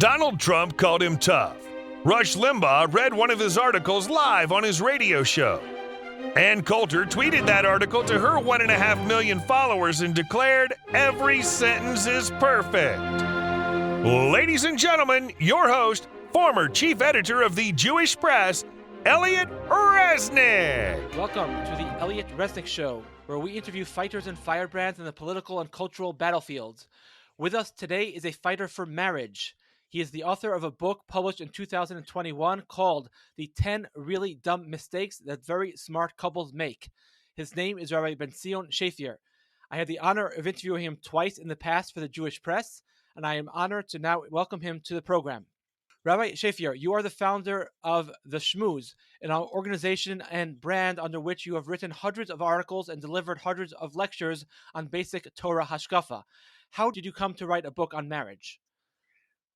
Donald Trump called him tough. Rush Limbaugh read one of his articles live on his radio show. Ann Coulter tweeted that article to her 1.5 million followers and declared, "Every sentence is perfect." Ladies and gentlemen, your host, former chief editor of the Jewish Press, Elliot Resnick. Welcome to the Elliot Resnick Show, where we interview fighters and firebrands in the political and cultural battlefields. With us today is a fighter for marriage. He is the author of a book published in 2021 called The 10 Really Dumb Mistakes That Very Smart Couples Make. His name is Rabbi Ben Zion Shafier. I had the honor of interviewing him twice in the past for the Jewish Press, and I am honored to now welcome him to the program. Rabbi Shafier, you are the founder of The Shmooze, an organization and brand under which you have written hundreds of articles and delivered hundreds of lectures on basic Torah hashkafa. How did you come to write a book on marriage?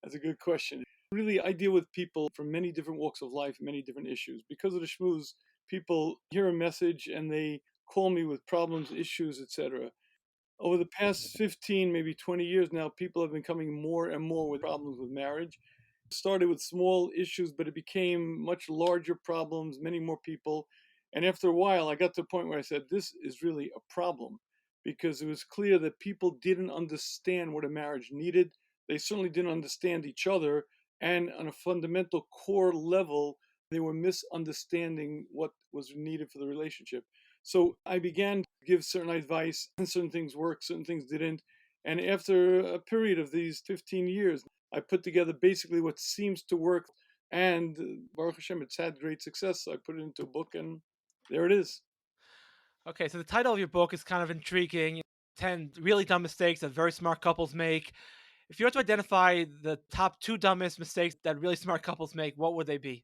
That's a good question. Really, I deal with people from many different walks of life, many different issues. Because of the Shmooze, people hear a message and they call me with problems, issues, etc. Over the past 15, maybe 20 years now, people have been coming more and more with problems with marriage. It started with small issues, but it became much larger problems, many more people. And after a while, I got to a point where I said, this is really a problem, because it was clear that people didn't understand what a marriage needed. They certainly didn't understand each other. And on a fundamental core level, they were misunderstanding what was needed for the relationship. So I began to give certain advice, and certain things worked, certain things didn't. And after a period of these 15 years, I put together basically what seems to work. And Baruch Hashem, it's had great success. So I put it into a book, and there it is. Okay, so the title of your book is kind of intriguing. 10 really dumb mistakes that very smart couples make. If you were to identify the top 2 dumbest mistakes that really smart couples make, what would they be?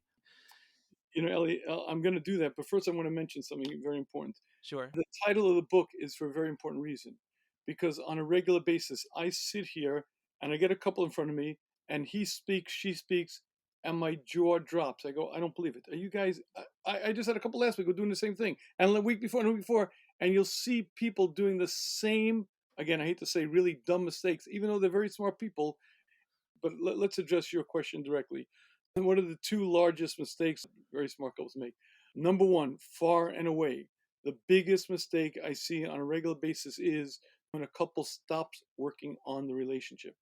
You know, Ellie, I'm going to do that. But first, I want to mention something very important. Sure. The title of the book is for a very important reason, because on a regular basis, I sit here and I get a couple in front of me, and he speaks, she speaks, and my jaw drops. I go, I don't believe it. Are you guys? I just had a couple last week. We're doing the same thing, and the week before, and the week before, and you'll see people doing the same. Again, I hate to say really dumb mistakes, even though they're very smart people. But let's address your question directly. And what are the 2 largest mistakes very smart couples make? Number one, far and away, the biggest mistake I see on a regular basis is when a couple stops working on the relationship.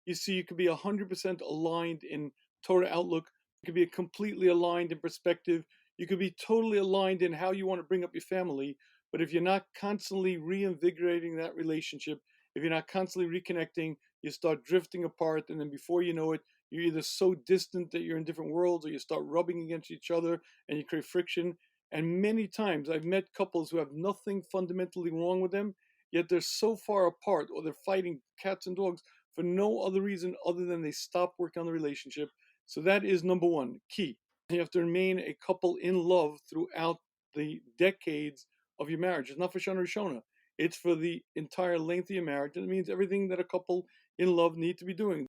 You see, you could be 100% aligned in Torah outlook. You could be completely aligned in perspective. You could be totally aligned in how you want to bring up your family. But if you're not constantly reinvigorating that relationship, if you're not constantly reconnecting, you start drifting apart. And then before you know it, you're either so distant that you're in different worlds, or you start rubbing against each other and you create friction. And many times I've met couples who have nothing fundamentally wrong with them, yet they're so far apart, or they're fighting cats and dogs for no other reason other than they stopped working on the relationship. So that is number one, key. You have to remain a couple in love throughout the decades of your marriage. It's not for Shana Rishona. It's for the entire length of your marriage. And it means everything that a couple in love need to be doing.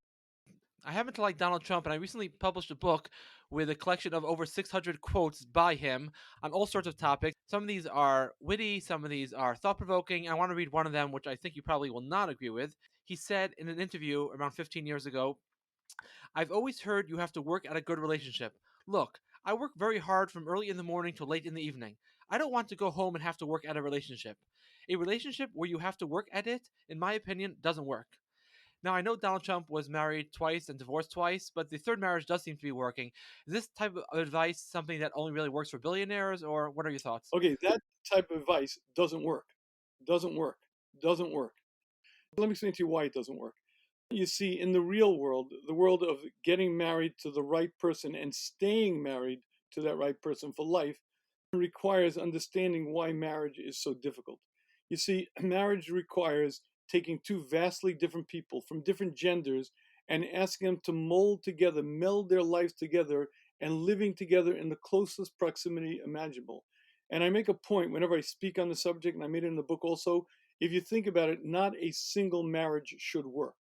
I happen to like Donald Trump, and I recently published a book with a collection of over 600 quotes by him on all sorts of topics. Some of these are witty, some of these are thought-provoking. I want to read one of them, which I think you probably will not agree with. He said in an interview around 15 years ago, "I've always heard you have to work at a good relationship. Look, I work very hard from early in the morning to late in the evening. I don't want to go home and have to work at a relationship. A relationship where you have to work at it, in my opinion, doesn't work." Now, I know Donald Trump was married twice and divorced twice, but the third marriage does seem to be working. Is this type of advice something that only really works for billionaires, or what are your thoughts? Okay, that type of advice doesn't work. Doesn't work. Doesn't work. Let me explain to you why it doesn't work. You see, in the real world, the world of getting married to the right person and staying married to that right person for life, requires understanding why marriage is so difficult. You see, marriage requires taking 2 vastly different people from different genders and asking them to mold together, meld their lives together, and living together in the closest proximity imaginable. And I make a point whenever I speak on the subject, and I made it in the book also, if you think about it, not a single marriage should work.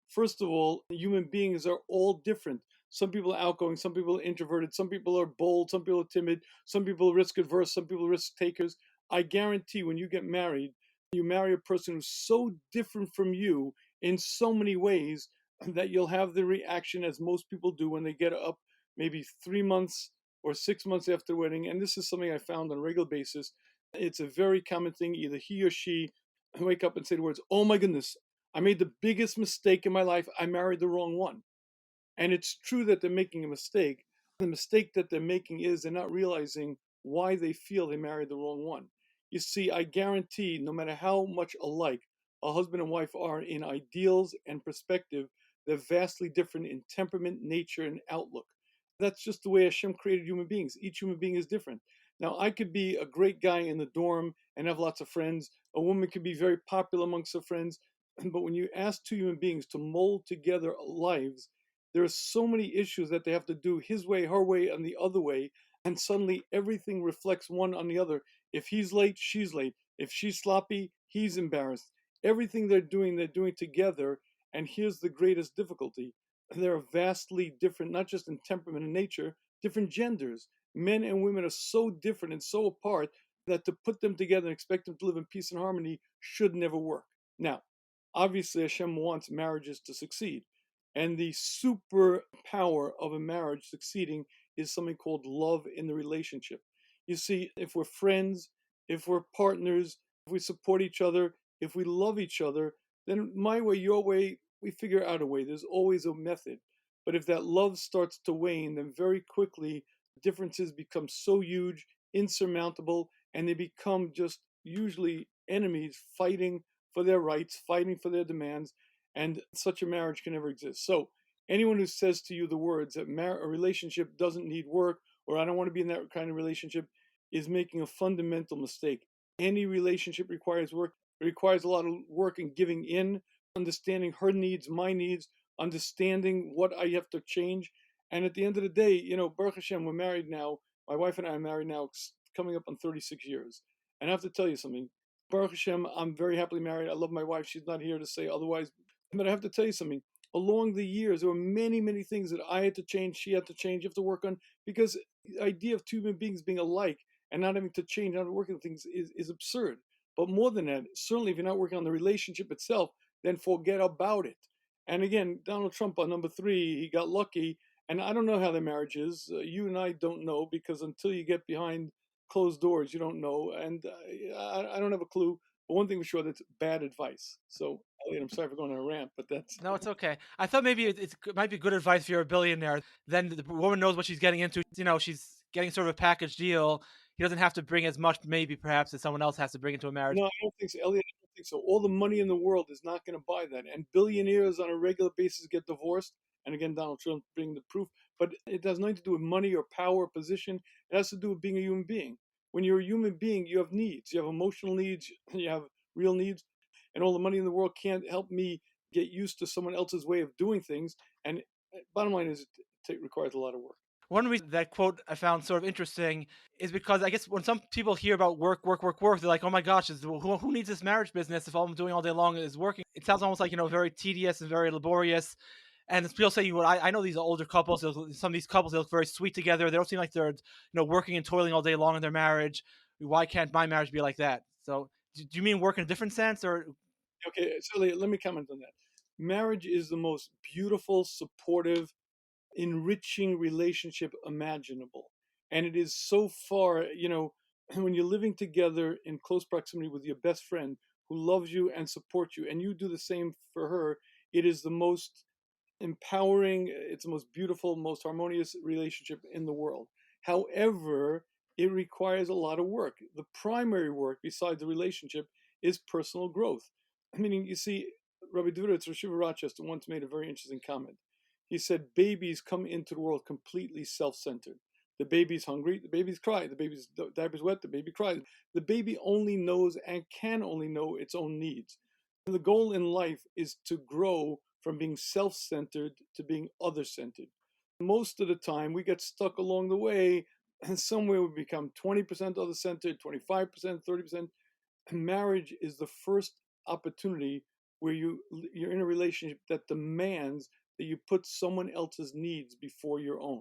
First of all, human beings are all different. Some people are outgoing, some people are introverted, some people are bold, some people are timid, some people are risk adverse, some people are risk takers. I guarantee when you get married, you marry a person who's so different from you in so many ways that you'll have the reaction as most people do when they get up maybe 3 months or 6 months after the wedding. And this is something I found on a regular basis. It's a very common thing. Either he or she wake up and say the words, "Oh my goodness, I made the biggest mistake in my life. I married the wrong one." And it's true that they're making a mistake. The mistake that they're making is they're not realizing why they feel they married the wrong one. You see, I guarantee no matter how much alike a husband and wife are in ideals and perspective, they're vastly different in temperament, nature, and outlook. That's just the way Hashem created human beings. Each human being is different. Now, I could be a great guy in the dorm and have lots of friends. A woman could be very popular amongst her friends. But when you ask two human beings to mold together lives, there are so many issues that they have to do his way, her way, and the other way. And suddenly everything reflects one on the other. If he's late, she's late. If she's sloppy, he's embarrassed. Everything they're doing together. And here's the greatest difficulty. They're vastly different, not just in temperament and nature, different genders. Men and women are so different and so apart that to put them together and expect them to live in peace and harmony should never work. Now, obviously, Hashem wants marriages to succeed. And the superpower of a marriage succeeding is something called love in the relationship. You see, if we're friends, if we're partners, if we support each other, if we love each other, then my way, your way, we figure out a way. There's always a method. But if that love starts to wane, then very quickly differences become so huge, insurmountable, and they become just usually enemies fighting for their rights, fighting for their demands, and such a marriage can never exist. So anyone who says to you the words that a relationship doesn't need work, or I don't want to be in that kind of relationship, is making a fundamental mistake. Any relationship requires work. It requires a lot of work in giving in, understanding her needs, my needs, understanding what I have to change. And at the end of the day, Baruch Hashem, we're married now. My wife and I are married now, coming up on 36 years. And I have to tell you something. Baruch Hashem, I'm very happily married. I love my wife. She's not here to say otherwise. But I have to tell you something. Along the years, there were many, many things that I had to change, she had to change, you have to work on, because the idea of two human beings being alike and not having to change, not working on things is absurd. But more than that, certainly if you're not working on the relationship itself, then forget about it. And again, Donald Trump on number 3, he got lucky. And I don't know how their marriage is. You and I don't know, because until you get behind closed doors, you don't know. And I don't have a clue. But one thing for sure, that's bad advice. So, Elliot, I'm sorry for going on a rant, but that's No, it's okay. I thought maybe it might be good advice if you're a billionaire. Then the woman knows what she's getting into. She's getting sort of a package deal. He doesn't have to bring as much, maybe perhaps, as someone else has to bring into a marriage. no, I don't think so, Elliot. I don't think so. All the money in the world is not going to buy that. And billionaires on a regular basis get divorced. And again, Donald Trump being the proof. But it has nothing to do with money or power or position. It has to do with being a human being. When you're a human being, you have needs. You have emotional needs. You have real needs. And all the money in the world can't help me get used to someone else's way of doing things. And bottom line is, it requires a lot of work. One reason that quote I found sort of interesting is because I guess when some people hear about work, they're like, "Oh my gosh, who needs this marriage business if all I'm doing all day long is working?" It sounds almost like very tedious and very laborious. And people say, I know these older couples. Some of these couples, they look very sweet together. They don't seem like they're working and toiling all day long in their marriage. Why can't my marriage be like that? So, do you mean work in a different sense, or Okay, so let me comment on that. Marriage is the most beautiful, supportive, enriching relationship imaginable. And it is so far, when you're living together in close proximity with your best friend who loves you and supports you, and you do the same for her, it is the most empowering, it's the most beautiful, most harmonious relationship in the world. However, it requires a lot of work. The primary work, besides the relationship, is personal growth. Meaning, you see, Rabbi Duvitz Rosh Rochester once made a very interesting comment. He said, babies come into the world completely self-centered. The baby's hungry, the baby's cry, the baby's diaper's wet, the baby cries. The baby only knows and can only know its own needs. The goal in life is to grow from being self-centered to being other-centered. Most of the time, we get stuck along the way, and somewhere we become 20% other-centered, 25%, 30%. Marriage is the first opportunity where you're in a relationship that demands that you put someone else's needs before your own.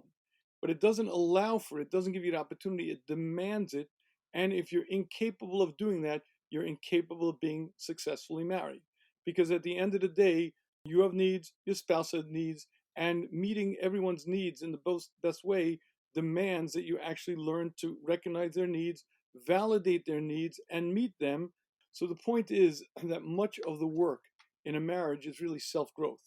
But it doesn't allow for it, it doesn't give you the opportunity, it demands it. And if you're incapable of doing that, you're incapable of being successfully married. Because at the end of the day, You have needs, your spouse has needs, and meeting everyone's needs in the best way demands that you actually learn to recognize their needs, validate their needs, and meet them. So the point is that much of the work in a marriage is really self-growth.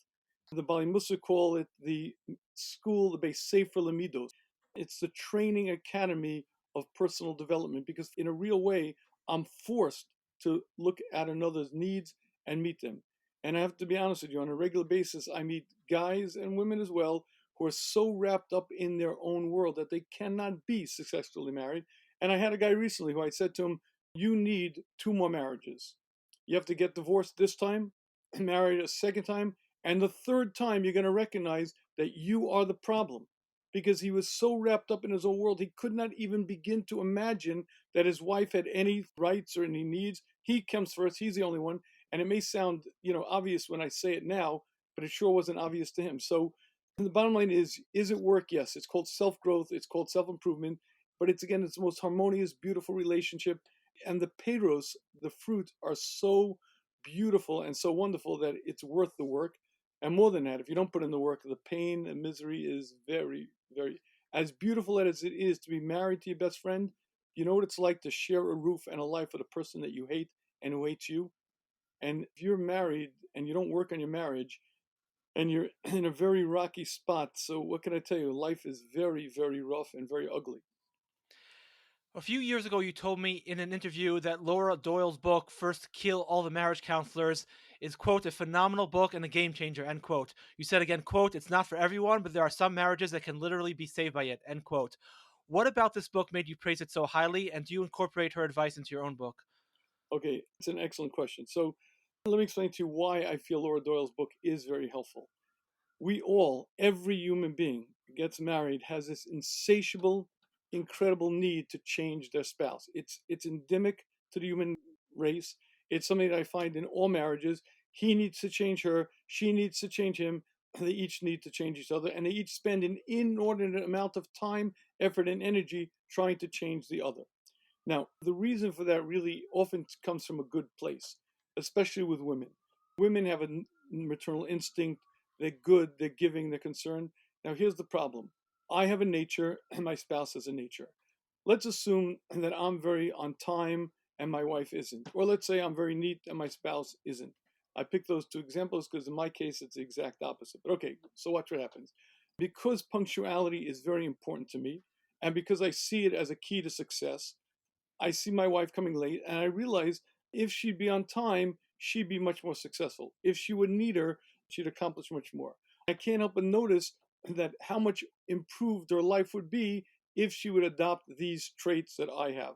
The Bali Musa call it the school, the base Sefer Lamidos. It's the training academy of personal development, because in a real way, I'm forced to look at another's needs and meet them. And I have to be honest with you, on a regular basis, I meet guys and women as well who are so wrapped up in their own world that they cannot be successfully married. And I had a guy recently who I said to him, you need 2 more marriages. You have to get divorced this time, married a second time, and the third time you're going to recognize that you are the problem. Because he was so wrapped up in his own world, he could not even begin to imagine that his wife had any rights or any needs. He comes first, he's the only one. And it may sound, obvious when I say it now, but it sure wasn't obvious to him. So the bottom line is it work? Yes. It's called self-growth. It's called self-improvement. But it's the most harmonious, beautiful relationship. And the peiros, the fruit, are so beautiful and so wonderful that it's worth the work. And more than that, if you don't put in the work, the pain and misery is very, very, as beautiful as it is to be married to your best friend. You know what it's like to share a roof and a life with a person that you hate and who hates you? And if you're married and you don't work on your marriage and you're in a very rocky spot, so what can I tell you? Life is very, very rough and very ugly. A few years ago, you told me in an interview that Laura Doyle's book, First Kill All the Marriage Counselors, is, quote, a phenomenal book and a game changer, end quote. You said again, quote, it's not for everyone, but there are some marriages that can literally be saved by it, end quote. What about this book made you praise it so highly, and do you incorporate her advice into your own book? Okay, it's an excellent question. So let me explain to you why I feel Laura Doyle's book is very helpful. We all, every human being gets married, has this insatiable, incredible need to change their spouse. It's endemic to the human race. It's something that I find in all marriages. He needs to change her, she needs to change him. They each need to change each other, and they each spend an inordinate amount of time, effort, and energy trying to change the other. Now, the reason for that really often comes from a good place, especially with women. Women have a maternal instinct. They're good, they're giving, they're concerned. Now, here's the problem. I have a nature and my spouse has a nature. Let's assume that I'm very on time and my wife isn't. Or let's say I'm very neat and my spouse isn't. I picked those 2 examples because in my case, it's the exact opposite. But okay, so watch what happens. Because punctuality is very important to me, and because I see it as a key to success, I see my wife coming late, and I realize if she'd be on time, she'd be much more successful. If she would need her, she'd accomplish much more. I can't help but notice that how much improved her life would be if she would adopt these traits that I have.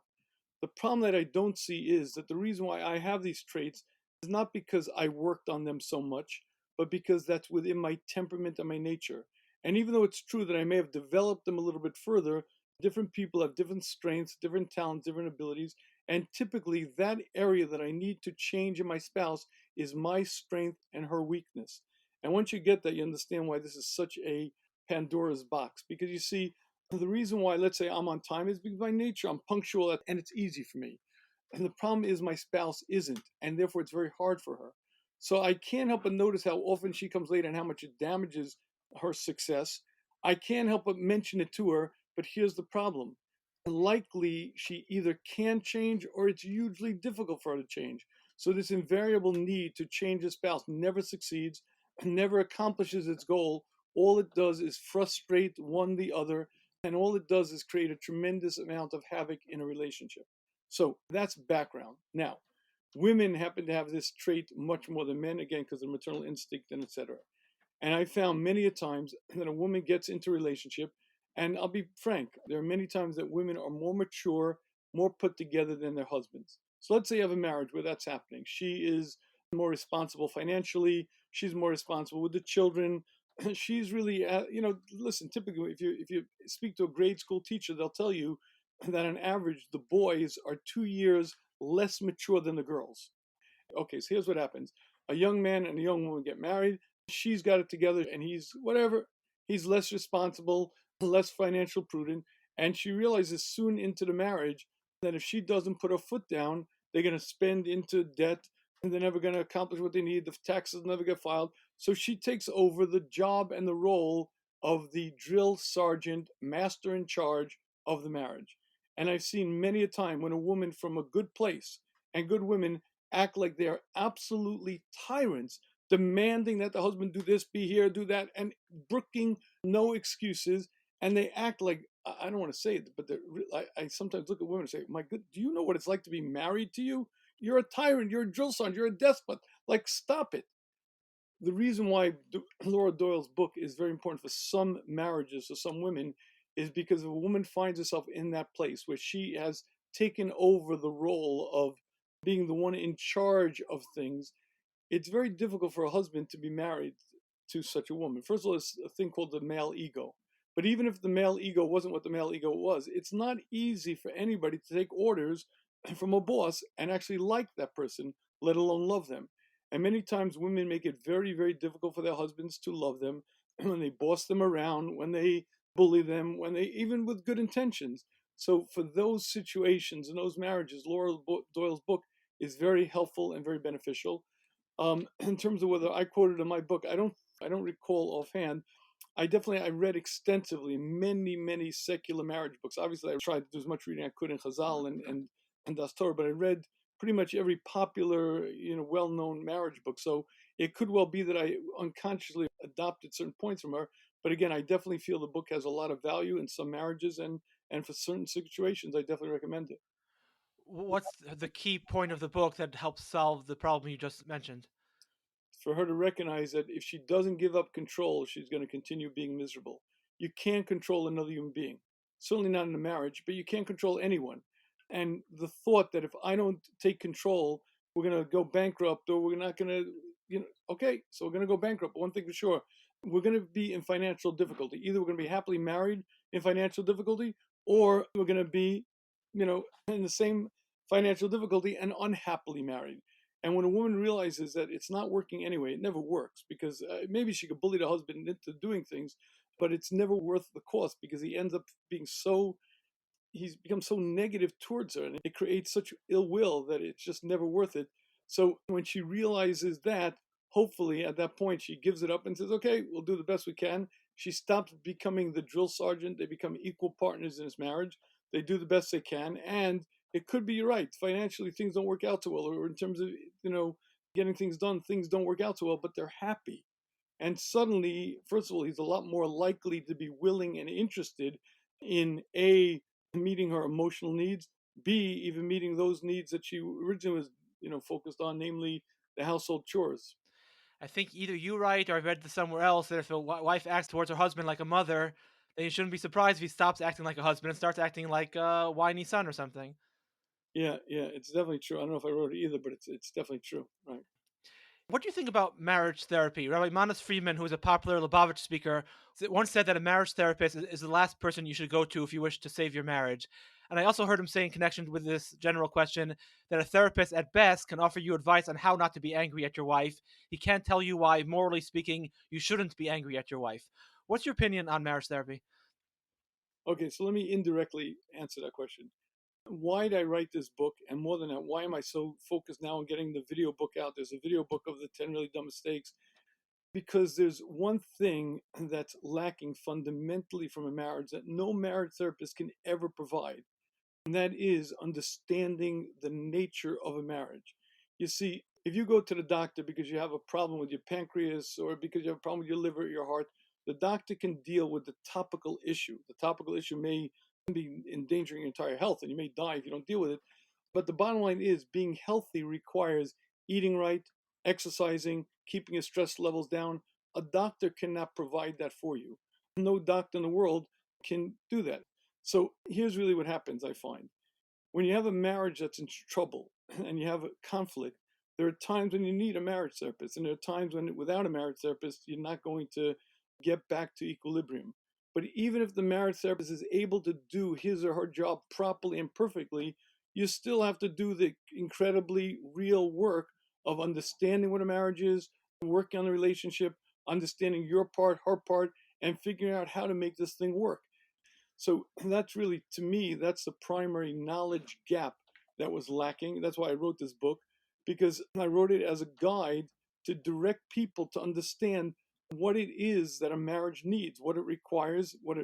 The problem that I don't see is that the reason why I have these traits is not because I worked on them so much, but because that's within my temperament and my nature. And even though it's true that I may have developed them a little bit further, different people have different strengths, different talents, different abilities. And typically, that area that I need to change in my spouse is my strength and her weakness. And once you get that, you understand why this is such a Pandora's box. Because you see, the reason why, let's say, I'm on time is because by nature I'm punctual and it's easy for me. And the problem is my spouse isn't, and therefore it's very hard for her. So I can't help but notice how often she comes late and how much it damages her success. I can't help but mention it to her, but here's the problem. Likely she either can change or it's hugely difficult for her to change. So this invariable need to change a spouse never succeeds, never accomplishes its goal. All it does is frustrate one the other, and all it does is create a tremendous amount of havoc in a relationship. So that's background. Now, women happen to have this trait much more than men, again, because of maternal instinct and etc. And I found many a times that a woman gets into a relationship, and I'll be frank, there are many times that women are more mature, more put together than their husbands. So let's say you have a marriage where that's happening. She is more responsible financially. She's more responsible with the children. She's really, listen, typically if you speak to a grade school teacher, they'll tell you that on average, the boys are 2 years less mature than the girls. Okay, so here's what happens. A young man and a young woman get married. She's got it together and he's whatever. He's less responsible, less financial prudent. And she realizes soon into the marriage that if she doesn't put her foot down, they're going to spend into debt. and they're never going to accomplish what they need. The taxes never get filed. So she takes over the job and the role of the drill sergeant, master in charge of the marriage. And I've seen many a time when a woman from a good place, and good women act like they are absolutely tyrants, demanding that the husband do this, be here, do that, and brooking no excuses. And they act like, I don't want to say it, but I sometimes look at women and say, my good, do you know what it's like to be married to you? You're a tyrant, you're a drill sergeant, you're a despot. Like, stop it. The reason why Laura Doyle's book is very important for some marriages, for some women, is because if a woman finds herself in that place where she has taken over the role of being the one in charge of things, it's very difficult for a husband to be married to such a woman. First of all, there's a thing called the male ego. But even if the male ego wasn't what the male ego was, it's not easy for anybody to take orders from a boss and actually like that person, let alone love them. And many times women make it very, very difficult for their husbands to love them when they boss them around, when they bully them, when they, even with good intentions. So for those situations and those marriages, Laura Doyle's book is very helpful and very beneficial. In terms of whether I quoted in my book, I don't recall offhand. I read extensively many secular marriage books. Obviously, I tried to do as much reading I could in Chazal and Das Torah, but I read pretty much every popular, well-known marriage book. So it could well be that I unconsciously adopted certain points from her. But again, I definitely feel the book has a lot of value in some marriages, and for certain situations, I definitely recommend it. What's the key point of the book that helps solve the problem you just mentioned? For her to recognize that if she doesn't give up control, she's going to continue being miserable. You can't control another human being, certainly not in a marriage, but you can't control anyone. And the thought that if I don't take control, we're going to go bankrupt, or we're not going to, okay, so we're going to go bankrupt. But one thing for sure, we're going to be in financial difficulty. Either we're going to be happily married in financial difficulty, or we're going to be, in the same financial difficulty and unhappily married. And when a woman realizes that it's not working anyway, it never works, because maybe she could bully the husband into doing things, but it's never worth the cost, because he ends up he's become so negative towards her, and it creates such ill will that it's just never worth it. So when she realizes that, hopefully at that point she gives it up and says, okay, we'll do the best we can. She stops becoming the drill sergeant. They become equal partners in this marriage. They do the best they can. And it could be, you're right, financially things don't work out so well, or in terms of, getting things done, things don't work out so well, but they're happy. And suddenly, first of all, he's a lot more likely to be willing and interested in A, meeting her emotional needs, B, even meeting those needs that she originally was, focused on, namely the household chores. I think either you write or I read this somewhere else that if a wife acts towards her husband like a mother, then you shouldn't be surprised if he stops acting like a husband and starts acting like a whiny son or something. Yeah, it's definitely true. I don't know if I wrote it either, but it's definitely true. Right. What do you think about marriage therapy? Rabbi Manas Friedman, who is a popular Lubavitch speaker, once said that a marriage therapist is the last person you should go to if you wish to save your marriage. And I also heard him say, in connection with this general question, that a therapist at best can offer you advice on how not to be angry at your wife. He can't tell you why, morally speaking, you shouldn't be angry at your wife. What's your opinion on marriage therapy? Okay, so let me indirectly answer that question. Why did I write this book? And more than that, why am I so focused now on getting the video book out? There's a video book of the 10 really dumb mistakes. Because there's one thing that's lacking fundamentally from a marriage that no marriage therapist can ever provide, and that is understanding the nature of a marriage. You see, if you go to the doctor because you have a problem with your pancreas, or because you have a problem with your liver or your heart, the doctor can deal with the topical issue. The topical issue may be endangering your entire health, and you may die if you don't deal with it. But the bottom line is, being healthy requires eating right, exercising, keeping your stress levels down. A doctor cannot provide that for you. No doctor in the world can do that. So here's really what happens, I find. When you have a marriage that's in trouble and you have a conflict, there are times when you need a marriage therapist, and there are times when without a marriage therapist, you're not going to get back to equilibrium. But even if the marriage therapist is able to do his or her job properly and perfectly, you still have to do the incredibly real work of understanding what a marriage is, working on the relationship, understanding your part, her part, and figuring out how to make this thing work. So that's really, to me, that's the primary knowledge gap that was lacking. That's why I wrote this book, because I wrote it as a guide to direct people to understand what it is that a marriage needs, what it requires, what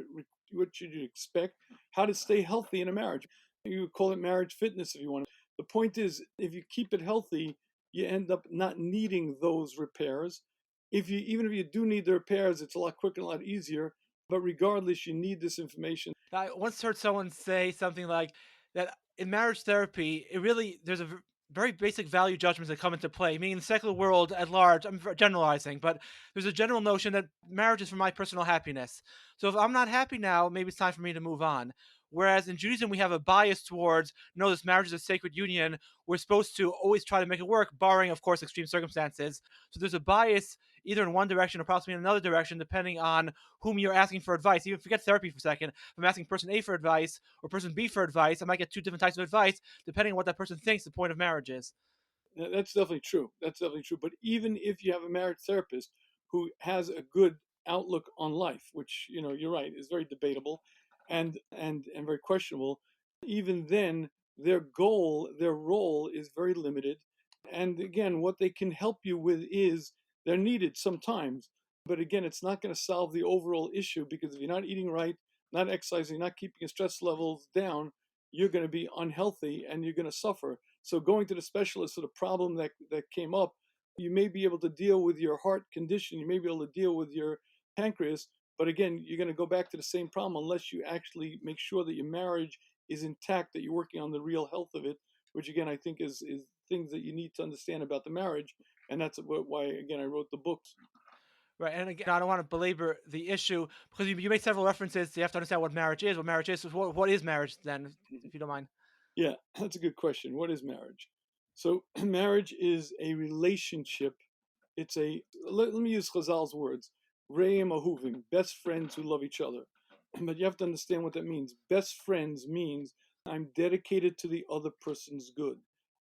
should you expect, how to stay healthy in a marriage. You call it marriage fitness if you want. The point is, if you keep it healthy, you end up not needing those repairs. Even if you do need the repairs, it's a lot quicker and a lot easier. But regardless, you need this information. I once heard someone say something like that in marriage therapy, there's very basic value judgments that come into play. Meaning, in the secular world at large, I'm generalizing, but there's a general notion that marriage is for my personal happiness. So if I'm not happy now, maybe it's time for me to move on. Whereas in Judaism, we have a bias towards, no, this marriage is a sacred union. We're supposed to always try to make it work, barring, of course, extreme circumstances. So there's a bias either in one direction or possibly in another direction, depending on whom you're asking for advice. Even forget therapy for a second. If I'm asking person A for advice or person B for advice, I might get two different types of advice depending on what that person thinks the point of marriage is. That's definitely true. That's definitely true. But even if you have a marriage therapist who has a good outlook on life, which you're right, is very debatable, and very questionable, even then their role is very limited. And again, what they can help you with is they're needed sometimes. But again, it's not going to solve the overall issue, because if you're not eating right, not exercising, not keeping your stress levels down, you're going to be unhealthy and you're going to suffer. So going to the specialist for the problem that came up, you may be able to deal with your heart condition, you may be able to deal with your pancreas, but again, you're going to go back to the same problem unless you actually make sure that your marriage is intact, that you're working on the real health of it, which again, I think is things that you need to understand about the marriage. And that's why, again, I wrote the books. Right, and again, I don't want to belabor the issue because you made several references. So you have to understand what marriage is. What marriage is. So what is marriage then, if you don't mind? Yeah, that's a good question. What is marriage? So marriage is a relationship. Let me use Chazal's words, Re'im Ahuvim, best friends who love each other. But you have to understand what that means. Best friends means I'm dedicated to the other person's good.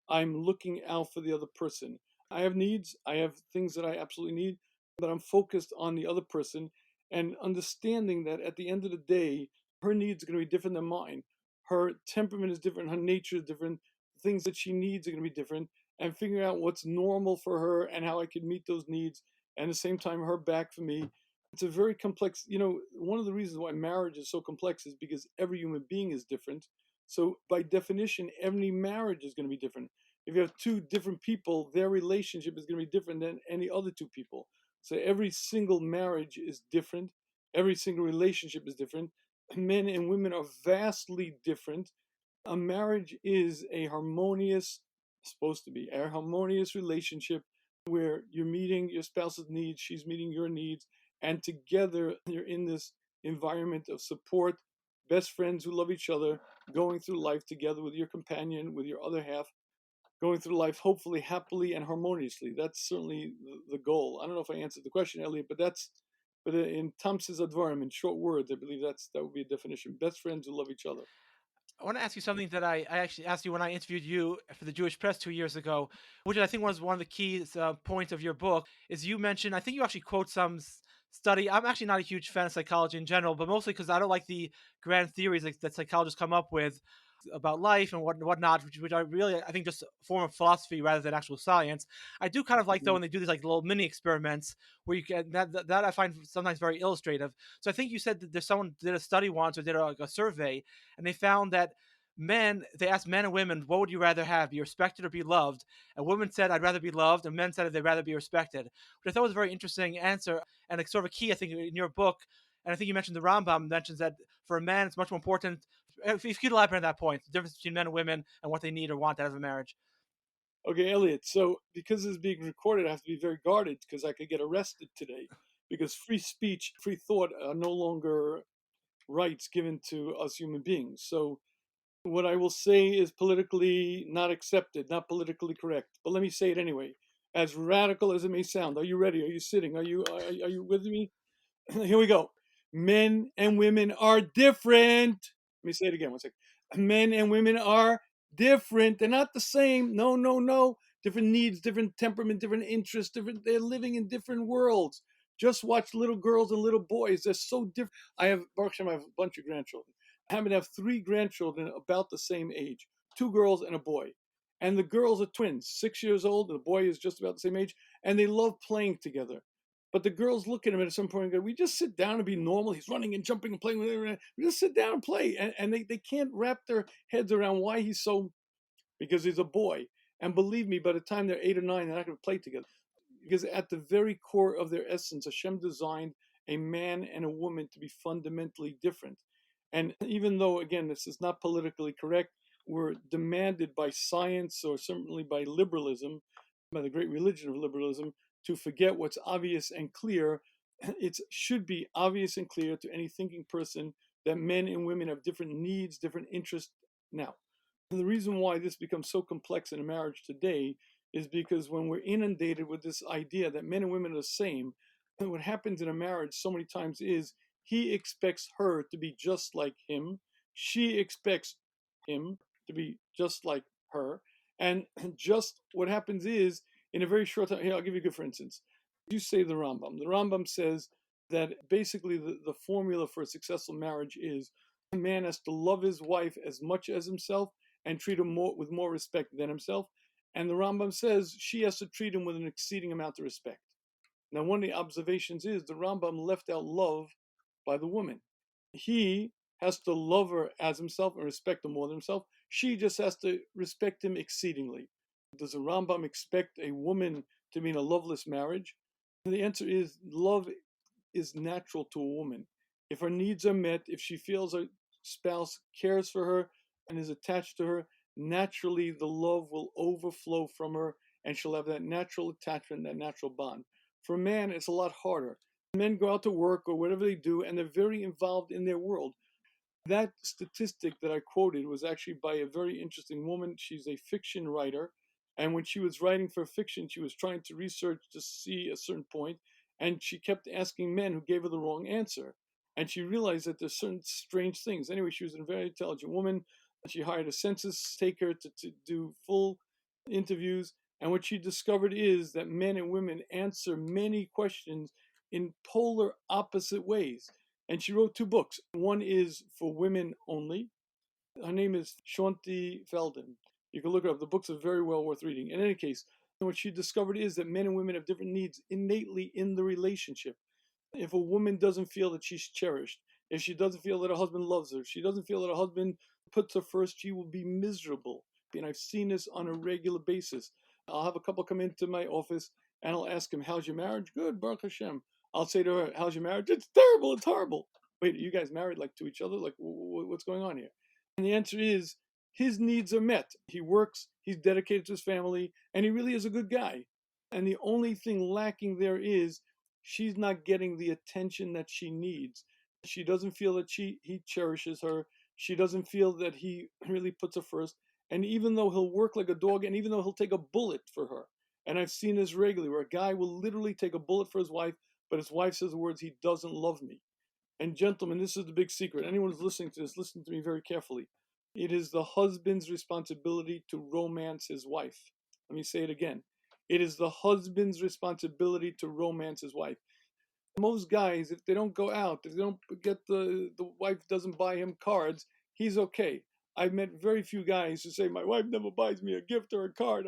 I'm looking out for the other person. I have needs, I have things that I absolutely need, but I'm focused on the other person and understanding that at the end of the day, her needs are going to be different than mine. Her temperament is different, her nature is different, things that she needs are going to be different, and figuring out what's normal for her and how I can meet those needs, and at the same time her back for me. It's a very complex, one of the reasons why marriage is so complex is because every human being is different. So by definition, every marriage is going to be different. If you have two different people, their relationship is going to be different than any other two people. So every single marriage is different. Every single relationship is different. Men and women are vastly different. A marriage is supposed to be a harmonious relationship where you're meeting your spouse's needs, she's meeting your needs, and together you're in this environment of support, best friends who love each other, going through life together with your companion, with your other half, going through life hopefully happily and harmoniously. That's certainly the goal. I don't know if I answered the question, Elliot, but in Tamsis Advarim, in short words, I believe that would be a definition. Best friends who love each other. I want to ask you something that I actually asked you when I interviewed you for the Jewish Press 2 years ago, which I think was one of the key points of your book. Is you mentioned, I think you actually quote some study. I'm actually not a huge fan of psychology in general, but mostly because I don't like the grand theories that psychologists come up with about life and whatnot, which are really, I think, just a form of philosophy rather than actual science. I do kind of like, though, when they do these like little mini experiments where you can that I find sometimes very illustrative. So I think you said that there's someone did a study once or did a survey, and they found that they asked men and women, what would you rather have, be respected or be loved? And women said, I'd rather be loved, and men said they'd rather be respected, which I thought was a very interesting answer and a sort of a key, I think, in your book. And I think you mentioned the Rambam mentions that for a man, it's much more important. If you could elaborate on that point, the difference between men and women and what they need or want out of a marriage. Okay, Elliot. So because this is being recorded, I have to be very guarded because I could get arrested today. Because free speech, free thought are no longer rights given to us human beings. So what I will say is politically not accepted, not politically correct. But let me say it anyway. As radical as it may sound, are you ready? Are you sitting? Are you with me? Here we go. Men and women are different. Let me say it again. One second. Men and women are different. They're not the same. No, no, no. Different needs, different temperament, different interests, different. They're living in different worlds. Just watch little girls and little boys. They're so different. Baruch Hashem, I have a bunch of grandchildren. I happen to have 3 grandchildren about the same age, 2 girls and a boy. And the girls are twins, 6 years old, and the boy is just about the same age, and they love playing together. But the girls look at him at some point and go, we just sit down and be normal. He's running and jumping and playing with it. We just sit down and play. And they can't wrap their heads around why he's so, because he's a boy. And believe me, by the time they're 8 or 9, they're not going to play together. Because at the very core of their essence, Hashem designed a man and a woman to be fundamentally different. And even though, again, this is not politically correct, we're demanded by science or certainly by liberalism, by the great religion of liberalism, to forget what's obvious and clear. It should be obvious and clear to any thinking person that men and women have different needs, different interests. Now, the reason why this becomes so complex in a marriage today is because when we're inundated with this idea that men and women are the same, what happens in a marriage so many times is he expects her to be just like him. She expects him to be just like her. And just what happens is, in a very short time, here, I'll give you a good for instance. You say the Rambam. The Rambam says that basically the formula for a successful marriage is a man has to love his wife as much as himself and treat her with more respect than himself. And the Rambam says she has to treat him with an exceeding amount of respect. Now, one of the observations is the Rambam left out love by the woman. He has to love her as himself and respect her more than himself. She just has to respect him exceedingly. Does the Rambam expect a woman to be in a loveless marriage? And the answer is love is natural to a woman. If her needs are met, if she feels her spouse cares for her and is attached to her, naturally the love will overflow from her and she'll have that natural attachment, that natural bond. For a man, it's a lot harder. Men go out to work or whatever they do and they're very involved in their world. That statistic that I quoted was actually by a very interesting woman. She's a fiction writer. And when she was writing for fiction, she was trying to research to see a certain point, and she kept asking men who gave her the wrong answer. And she realized that there's certain strange things. Anyway, she was a very intelligent woman. She hired a census taker to do full interviews. And what she discovered is that men and women answer many questions in polar opposite ways. And she wrote 2 books. One is for women only. Her name is Shaunti Feldon. You can look it up. The books are very well worth reading. In any case, what she discovered is that men and women have different needs innately in the relationship. If a woman doesn't feel that she's cherished, if she doesn't feel that her husband loves her, if she doesn't feel that her husband puts her first, she will be miserable. And I've seen this on a regular basis. I'll have a couple come into my office and I'll ask him, how's your marriage? Good, Baruch Hashem. I'll say to her, how's your marriage? It's terrible, it's horrible. Wait, are you guys married like to each other? Like, what's going on here? And the answer is, his needs are met. He works, he's dedicated to his family, and he really is a good guy. And the only thing lacking there is she's not getting the attention that she needs. She doesn't feel that he cherishes her. She doesn't feel that he really puts her first. And even though he'll work like a dog, and even though he'll take a bullet for her, and I've seen this regularly, where a guy will literally take a bullet for his wife, but his wife says the words, he doesn't love me. And gentlemen, this is the big secret. Anyone who's listening to this, listen to me very carefully. It is the husband's responsibility to romance his wife. Let me say it again. It is the husband's responsibility to romance his wife. Most guys, if they don't go out, if they don't get the wife doesn't buy him cards, he's okay. I've met very few guys who say, my wife never buys me a gift or a card.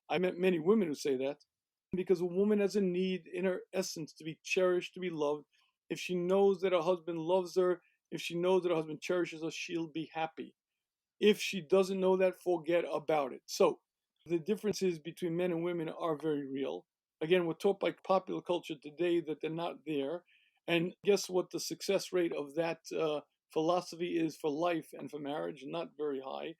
I met many women who say that, because a woman has a need in her essence to be cherished, to be loved. If she knows that her husband loves her, if she knows that her husband cherishes her, she'll be happy. If she doesn't know that, forget about it. So the differences between men and women are very real. Again, we're taught by popular culture today that they're not there. And guess what the success rate of that philosophy is for life and for marriage? Not very high.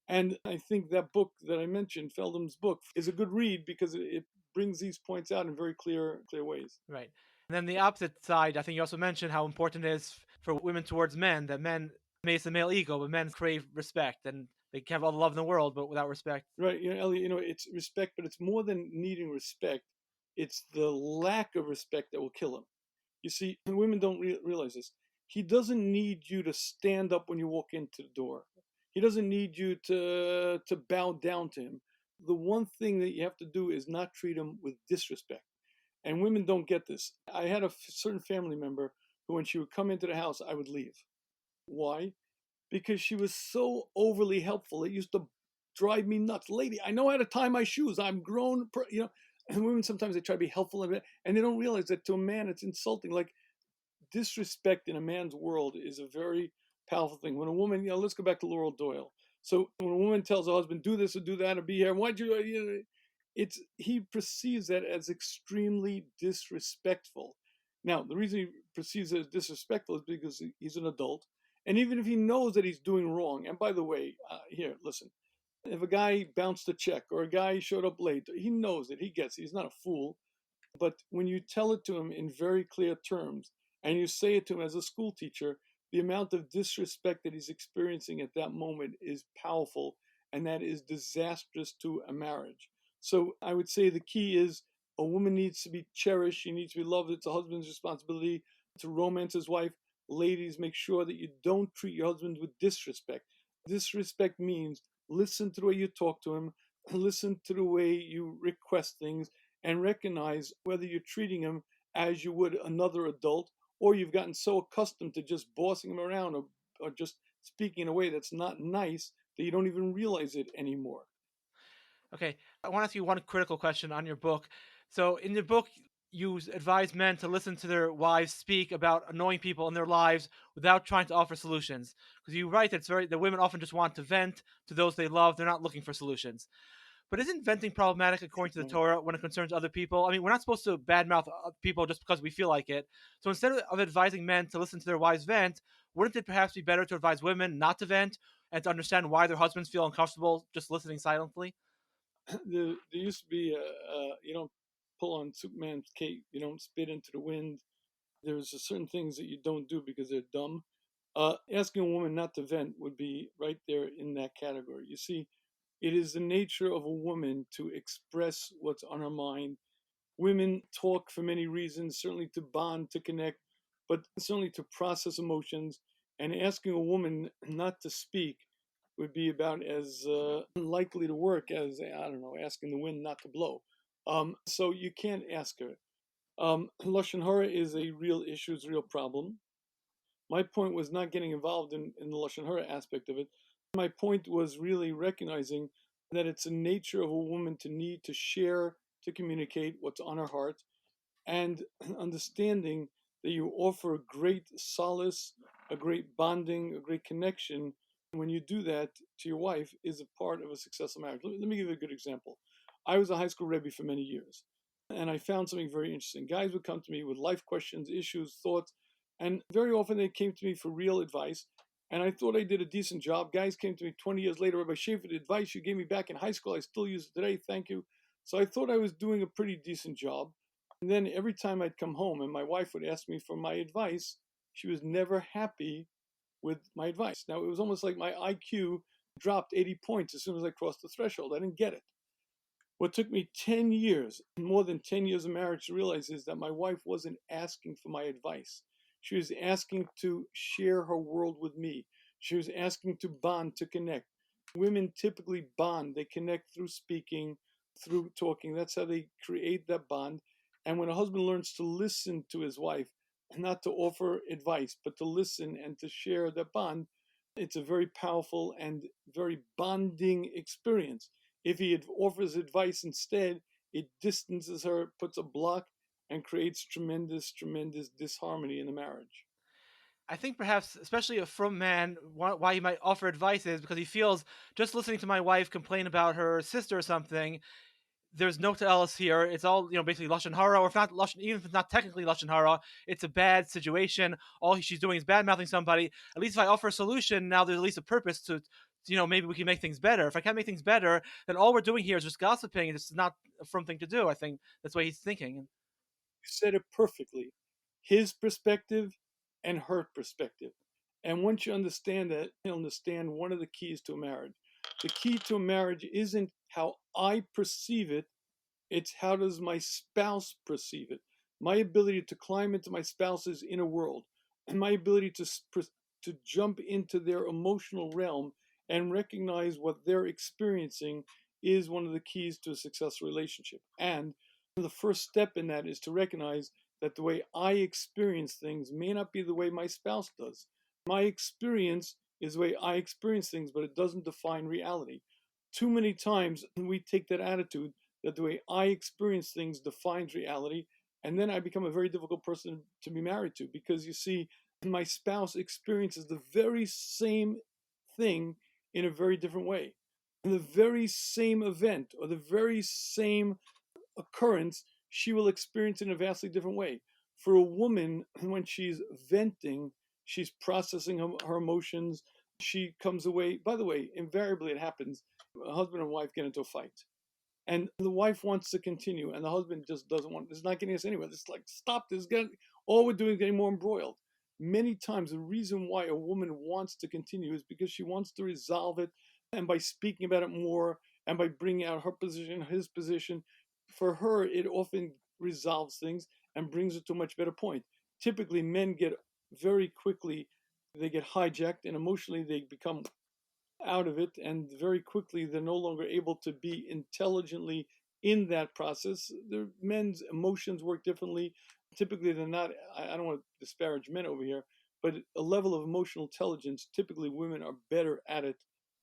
And I think that book that I mentioned, Feldman's book, is a good read because it brings these points out in very clear ways. Right. And then the opposite side, I think you also mentioned how important it is for women towards men, that men, maybe it's the male ego, but men crave respect, and they can have all the love in the world, but without respect. Right. Elliot, it's respect, but it's more than needing respect. It's the lack of respect that will kill him. You see, women don't realize this. He doesn't need you to stand up when you walk into the door. He doesn't need you to bow down to him. The one thing that you have to do is not treat him with disrespect. And women don't get this. I had a certain family member who, when she would come into the house, I would leave. Why? Because she was so overly helpful. It used to drive me nuts. Lady, I know how to tie my shoes. I'm grown, And women sometimes they try to be helpful and they don't realize that to a man it's insulting. Like disrespect in a man's world is a very powerful thing. When a woman, let's go back to Laurel Doyle. So when a woman tells her husband, do this or do that or be here, why'd you, he perceives that as extremely disrespectful. Now, the reason he perceives it as disrespectful is because he's an adult. And even if he knows that he's doing wrong, and by the way, here, listen, if a guy bounced a check or a guy showed up late, he knows it, he gets it, he's not a fool. But when you tell it to him in very clear terms, and you say it to him as a school teacher, the amount of disrespect that he's experiencing at that moment is powerful, and that is disastrous to a marriage. So I would say the key is a woman needs to be cherished. She needs to be loved. It's a husband's responsibility to romance his wife. Ladies, make sure that you don't treat your husband with disrespect. Disrespect means listen to the way you talk to him, listen to the way you request things, and recognize whether you're treating him as you would another adult, or you've gotten so accustomed to just bossing him around or just speaking in a way that's not nice that you don't even realize it anymore. Okay, I want to ask you one critical question on your book. So, in your book, you advise men to listen to their wives speak about annoying people in their lives without trying to offer solutions. Because you write that the women often just want to vent to those they love; they're not looking for solutions. But isn't venting problematic according to the Torah when it concerns other people? I mean, we're not supposed to badmouth people just because we feel like it. So instead of advising men to listen to their wives vent, wouldn't it perhaps be better to advise women not to vent and to understand why their husbands feel uncomfortable just listening silently? There used to be you don't pull on Superman's cape, you don't spit into the wind. There's certain things that you don't do because they're dumb. Asking a woman not to vent would be right there in that category. You see, it is the nature of a woman to express what's on her mind. Women talk for many reasons, certainly to bond, to connect, but certainly to process emotions. And asking a woman not to speak would be about as unlikely to work as, I don't know, asking the wind not to blow. So you can't ask her. Lashon Hara is a real issue, it's a real problem. My point was not getting involved in the Lashon Hara aspect of it. My point was really recognizing that it's a nature of a woman to need to share, to communicate what's on her heart, and understanding that you offer great solace, a great bonding, a great connection. When you do that to your wife is a part of a successful marriage. Let me give you a good example. I was a high school Rebbe for many years, and I found something very interesting. Guys would come to me with life questions, issues, thoughts, and very often they came to me for real advice. And I thought I did a decent job. Guys came to me 20 years later, Rabbi Shafier, the advice you gave me back in high school, I still use it today. Thank you. So I thought I was doing a pretty decent job. And then every time I'd come home and my wife would ask me for my advice, she was never happy with my advice. Now, it was almost like my IQ dropped 80 points as soon as I crossed the threshold. I didn't get it. What took me 10 years, more than 10 years of marriage, to realize is that my wife wasn't asking for my advice. She was asking to share her world with me. She was asking to bond, to connect. Women typically bond. They connect through speaking, through talking. That's how they create that bond. And when a husband learns to listen to his wife, not to offer advice, but to listen and to share that bond, it's a very powerful and very bonding experience. If he offers advice instead, it distances her, puts a block, and creates tremendous, tremendous disharmony in the marriage. I think perhaps, especially a from man, why he might offer advice is because he feels just listening to my wife complain about her sister or something, there's no else here. It's all basically lashon hara, or if not lashon, even if it's not technically lashon hara, it's a bad situation. All she's doing is bad mouthing somebody. At least if I offer a solution, now there's at least a purpose to, maybe we can make things better. If I can't make things better, then all we're doing here is just gossiping. It's not a from thing to do. I think that's what he's thinking. You said it perfectly. His perspective and her perspective. And once you understand that, you'll understand one of the keys to a marriage. The key to a marriage isn't how I perceive it, it's how does my spouse perceive it. My ability to climb into my spouse's inner world, and my ability to jump into their emotional realm and recognize what they're experiencing is one of the keys to a successful relationship. And the first step in that is to recognize that the way I experience things may not be the way my spouse does. My experience is the way I experience things, but it doesn't define reality. Too many times we take that attitude that the way I experience things defines reality, and then I become a very difficult person to be married to, because you see, my spouse experiences the very same thing in a very different way. And the very same event or the very same occurrence, she will experience in a vastly different way. For a woman, when she's venting, she's processing her emotions. She comes away, by the way, invariably it happens, a husband and wife get into a fight. And the wife wants to continue, and the husband just doesn't want. It's not getting us anywhere. It's like, stop this. All we're doing is getting more embroiled. Many times, the reason why a woman wants to continue is because she wants to resolve it, and by speaking about it more, and by bringing out her position, his position, for her, it often resolves things and brings it to a much better point. Typically, men get very quickly, they get hijacked, and emotionally they become out of it, and very quickly they're no longer able to be intelligently in that process. The men's emotions work differently. Typically they're not, I don't want to disparage men over here, but a level of emotional intelligence, typically women are better at it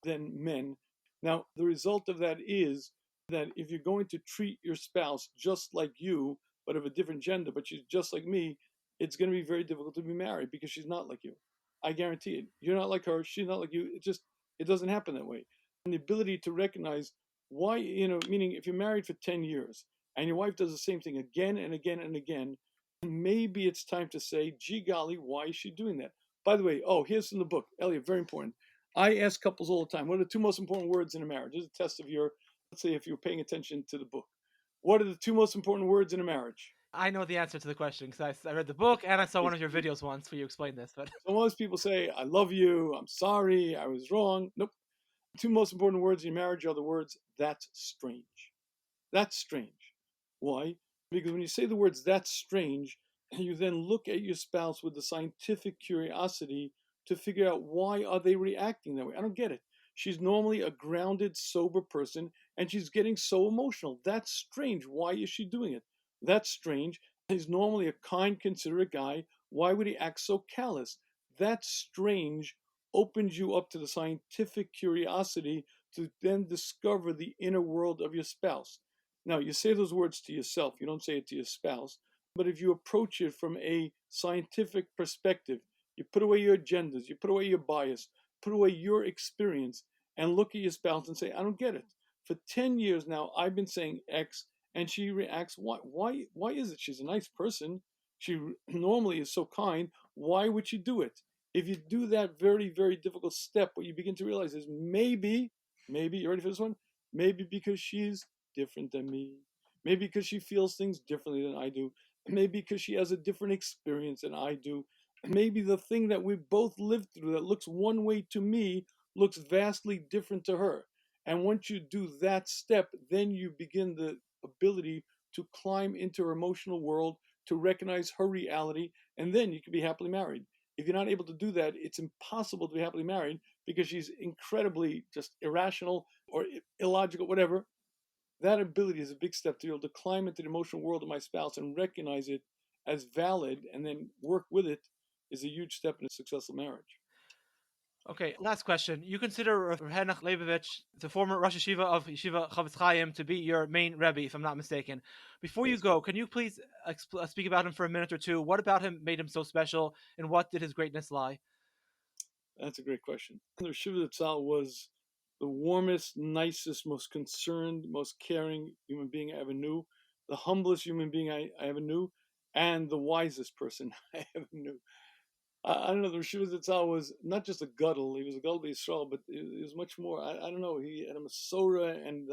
than men. Now the result of that is that if you're going to treat your spouse just like you, but of a different gender, but she's just like me, it's going to be very difficult to be married, because she's not like you. I guarantee it. You're not like her, she's not like you. It doesn't happen that way. And the ability to recognize why, meaning if you're married for 10 years and your wife does the same thing again and again and again, maybe it's time to say, gee golly, why is she doing that? By the way, here's in the book, Elliot, very important. I ask couples all the time, what are the two most important words in a marriage? This is a test of let's say if you're paying attention to the book. What are the two most important words in a marriage? I know the answer to the question because I read the book and I saw one of your videos once where you explained this. But So most people say, I love you, I'm sorry, I was wrong. Nope. Two most important words in marriage are the words, that's strange. That's strange. Why? Because when you say the words, that's strange, you then look at your spouse with the scientific curiosity to figure out, why are they reacting that way? I don't get it. She's normally a grounded, sober person, and she's getting so emotional. That's strange. Why is she doing it? That's strange. He's normally a kind, considerate guy. Why would he act so callous? That's strange. Opens you up to the scientific curiosity to then discover the inner world of your spouse. Now, you say those words to yourself, you don't say it to your spouse, but if you approach it from a scientific perspective, you put away your agendas, you put away your bias, put away your experience, and look at your spouse and say, I don't get it. For 10 years now, I've been saying X, and she reacts Y. Why is it? She's a nice person. She normally is so kind. Why would she do it? If you do that very, very difficult step, what you begin to realize is maybe, you ready for this one? Maybe because she's different than me. Maybe because she feels things differently than I do. Maybe because she has a different experience than I do. Maybe the thing that we both lived through that looks one way to me looks vastly different to her. And once you do that step, then you begin the ability to climb into her emotional world, to recognize her reality, and then you can be happily married. If you're not able to do that, it's impossible to be happily married, because she's incredibly just irrational or illogical, whatever. That ability is a big step to be able to climb into the emotional world of my spouse and recognize it as valid and then work with it, is a huge step in a successful marriage. okay, last question. You consider Rav Henoch Leibovich, the former Rosh Yeshiva of Yeshiva Chavetz Chaim, to be your main Rebbe, if I'm not mistaken. Before you go, can you please speak about him for a minute or two? What about him made him so special, and what did his greatness lie? That's a great question. The Yeshiva Tzal was the warmest, nicest, most concerned, most caring human being I ever knew, the humblest human being I ever knew, and the wisest person I ever knew. I don't know, the Rosh Tzal was not just a gadol, he was a gadol b'Yisrael, but it was much more. I don't know, he had a Masorah and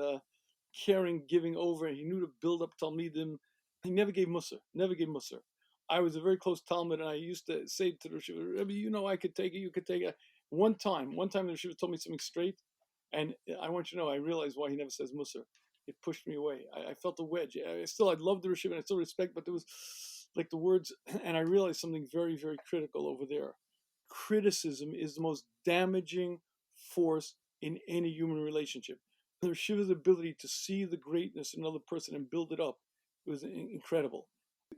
caring, giving over. He knew to build up Talmidim. He never gave Musar, never gave Musar. I was a very close Talmud, and I used to say to the Rosh Rebbe, I could take it, you could take it. One time the Rosh told me something straight, and I want you to know, I realized why he never says Musar. It pushed me away. I felt a wedge. I loved the Rosh and I still respect, but there was like the words, and I realized something very, very critical over there. Criticism is the most damaging force in any human relationship. The Shiva's ability to see the greatness in another person and build it up was incredible.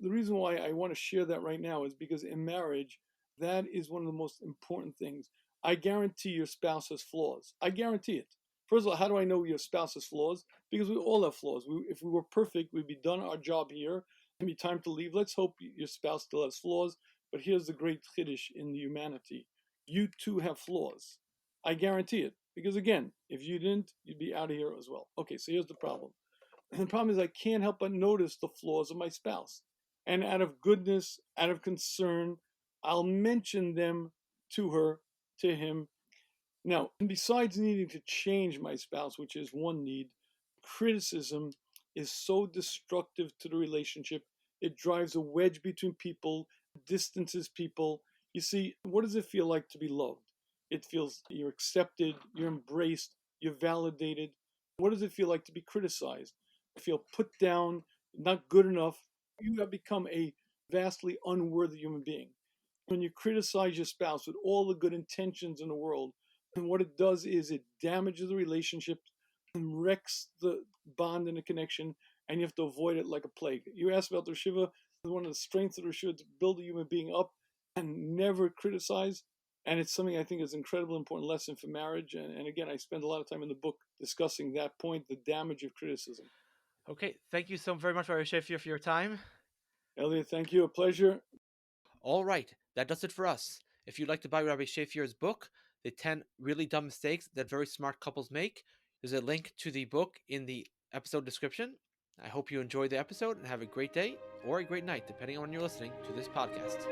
The reason why I want to share that right now is because in marriage, that is one of the most important things. I guarantee your spouse has flaws. I guarantee it. First of all, how do I know your spouse has flaws? Because we all have flaws. If we were perfect, we'd be done our job here. It'd be time to leave. Let's hope your spouse still has flaws. But here's the great chiddush in the humanity. You too have flaws. I guarantee it. Because again, if you didn't, you'd be out of here as well. Okay, so here's the problem. The problem is I can't help but notice the flaws of my spouse. And out of goodness, out of concern, I'll mention them to her, to him. Now, besides needing to change my spouse, which is one need, criticism is so destructive to the relationship. It drives a wedge between people, distances people. You see, what does it feel like to be loved? It feels you're accepted, you're embraced, you're validated. What does it feel like to be criticized? You feel put down, not good enough. You have become a vastly unworthy human being. When you criticize your spouse with all the good intentions in the world, and what it does is it damages the relationship and wrecks the bond and the connection, and you have to avoid it like a plague. You asked about the Shiva. One of the strengths of the Shiva to build a human being up and never criticize. And it's something I think is an incredibly important lesson for marriage. And again, I spend a lot of time in the book discussing that point, the damage of criticism. Okay, thank you so very much, Rabbi Shafier, for your time. Elliot, thank you. A pleasure. All right, that does it for us. If you'd like to buy Rabbi Shafier's book, The 10 Really Dumb Mistakes That Very Smart Couples Make, there's a link to the book in the episode description. I hope you enjoyed the episode and have a great day or a great night, depending on when you're listening to this podcast.